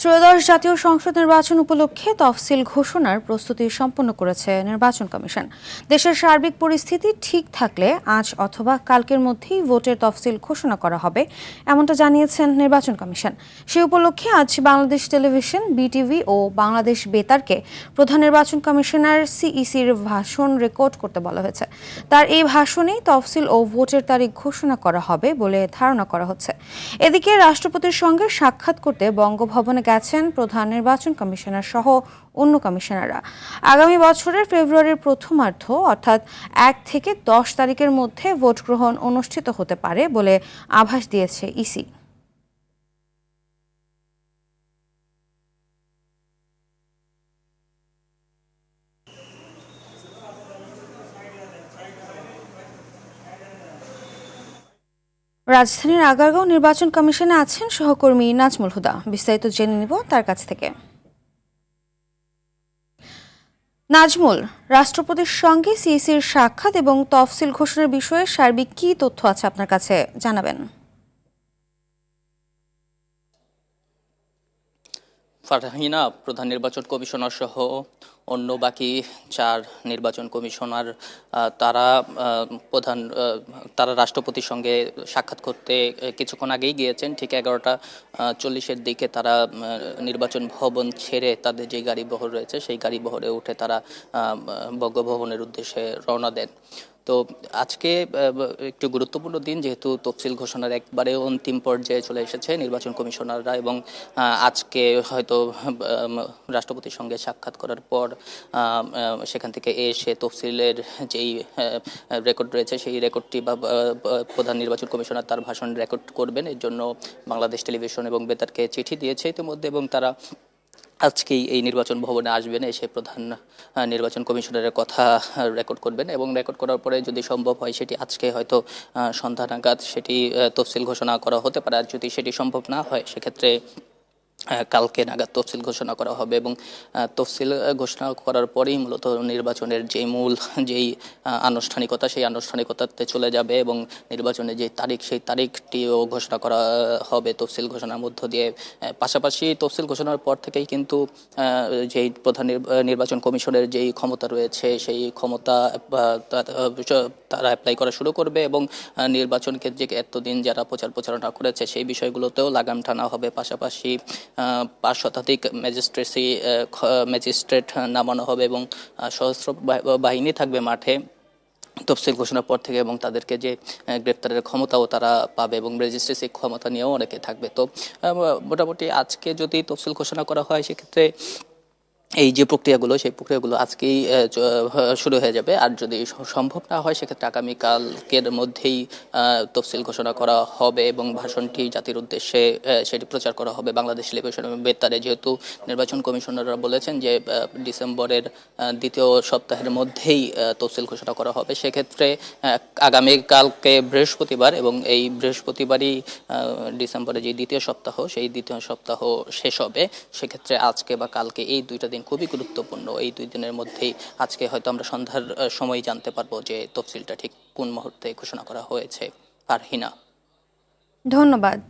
ত্রয়োদশ জাতীয় সংসদ নির্বাচন উপলক্ষে তফসিল ঘোষণার প্রস্তুতি সম্পন্ন করেছে নির্বাচন কমিশন। দেশের সার্বিক পরিস্থিতি ঠিক থাকলে আজ অথবা কালকের মধ্যেই ভোটের তফসিল ঘোষণা করা হবে, এমনটা জানিয়েছেন নির্বাচন কমিশন। সে উপলক্ষে আজ বাংলাদেশ টেলিভিশন, বিটিভি ও বাংলাদেশ বেতারকে প্রধান নির্বাচন কমিশনার সিইসির ভাষণ রেকর্ড করতে বলা হয়েছে। তার এই ভাষণেই তফসিল ও ভোটের তারিখ ঘোষণা করা হবে বলে ধারণা করা হচ্ছে। এদিকে রাষ্ট্রপতির সঙ্গে সাক্ষাৎ করতে বঙ্গভবনে গেছেন প্রধান নির্বাচন কমিশনার সহ অন্য কমিশনাররা। আগামী বছরের ফেব্রুয়ারির প্রথমার্ধ অর্থাৎ 1 থেকে 10 তারিখের মধ্যে ভোট গ্রহণ অনুষ্ঠিত হতে পারে বলে আভাস দিয়েছে ইসি। রাজধানীর আগারগাঁও নির্বাচন কমিশনে আছেন সহকর্মী নাজমুল হুদা। বিস্তারিত জেনে নিব তার কাছ থেকে। নাজমুল, রাষ্ট্রপতির সঙ্গে সিইসির সাক্ষাৎ এবং তফসিল ঘোষণার বিষয়ে সার্বিক কী তথ্য আছে আপনার কাছে জানাবেন? ফারহিনা, প্রধান নির্বাচন কমিশনার সহ অন্য বাকি 4 নির্বাচন কমিশনার তারা রাষ্ট্রপতির সঙ্গে সাক্ষাৎ করতে কিছুক্ষণ আগেই গিয়েছেন। ঠিক 11টা 40-এর দিকে তারা নির্বাচন ভবন ছেড়ে তাদের যে গাড়ি বহর রয়েছে সেই গাড়ি বহরে উঠে তারা বঙ্গভবনের উদ্দেশ্যে রওনা দেন। তো আজকে একটু গুরুত্বপূর্ণ দিন, যেহেতু তফসিল ঘোষণার একবারে অন্তিম পর্যায়ে চলে এসেছে নির্বাচন কমিশনাররা, এবং আজকে হয়তো রাষ্ট্রপতির সঙ্গে সাক্ষাৎ করার পর সেখান থেকে এসে তফসিলের যেই রেকর্ড রয়েছে সেই রেকর্ডটি বা প্রধান নির্বাচন কমিশনার তার ভাষণ রেকর্ড করবেন। এর জন্য বাংলাদেশ টেলিভিশন এবং বেতারকে চিঠি দিয়েছে ইতিমধ্যে, এবং তারা আজকেই এই নির্বাচন ভবনে আসবেন, এসে প্রধান নির্বাচন কমিশনারের কথা রেকর্ড করবেন, এবং রেকর্ড করার পরে যদি সম্ভব হয় সেটি আজকে হয়তো সন্ধ্যা নাগাদ সেটি তফসিল ঘোষণা করা হতে পারে। আর যদি সেটি সম্ভব না হয় সেক্ষেত্রে কালকে নাগাদ তফসিল ঘোষণা করা হবে, এবং তফসিল ঘোষণা করার পরেই মূলত নির্বাচনের যেই আনুষ্ঠানিকতা সেই আনুষ্ঠানিকতাতে চলে যাবে, এবং নির্বাচনের যে তারিখ সেই তারিখটিও ঘোষণা করা হবে তফসিল ঘোষণার মধ্য দিয়ে। পাশাপাশি তফসিল ঘোষণার পর থেকেই কিন্তু যেই প্রধান নির্বাচন কমিশনের যেই ক্ষমতা রয়েছে সেই ক্ষমতা তারা অ্যাপ্লাই করা শুরু করবে, এবং নির্বাচন কেন্দ্রিক এতদিন যারা প্রচারণা করেছে সেই বিষয়গুলোতেও লাগাম টানা হবে। পাশাপাশি 5 শতাধিক ম্যাজিস্ট্রেট নামানো হবে, এবং সশস্ত্র বাহিনী থাকবে মাঠে তফসিল ঘোষণার পর থেকে, এবং তাদেরকে যে গ্রেপ্তারের ক্ষমতাও তারা পাবে, এবং রেজিস্ট্রেসি ক্ষমতা নিয়েও অনেকে থাকবে। তো মোটামুটি আজকে যদি তফসিল ঘোষণা করা হয় সেক্ষেত্রে এই যে প্রক্রিয়াগুলো সেই প্রক্রিয়াগুলো আজকেই শুরু হয়ে যাবে। আর যদি সম্ভব না হয় সেক্ষেত্রে আগামীকালকের মধ্যেই তফসিল ঘোষণা করা হবে, এবং ভাষণটি জাতির উদ্দেশ্যে সেটি প্রচার করা হবে বাংলাদেশ টেলিভিশন এবং বেতারে। যেহেতু নির্বাচন কমিশনাররা বলেছেন যে ডিসেম্বরের দ্বিতীয় সপ্তাহের মধ্যেই তফসিল ঘোষণা করা হবে, সেক্ষেত্রে আগামীকালকে বৃহস্পতিবার, এবং এই বৃহস্পতিবারই ডিসেম্বরের যে দ্বিতীয় সপ্তাহ সেই দ্বিতীয় সপ্তাহ শেষ হবে। সেক্ষেত্রে আজকে বা কালকে এই 2টা দিন খুবই গুরুত্বপূর্ণ। এই 2 দিনের মধ্যেই আজকে হয়তো আমরা সন্ধ্যার সময় জানতে পারবো যে তফসিলটা ঠিক কোন মুহূর্তে ঘোষণা করা হয়েছে। ফারহিনা, ধন্যবাদ।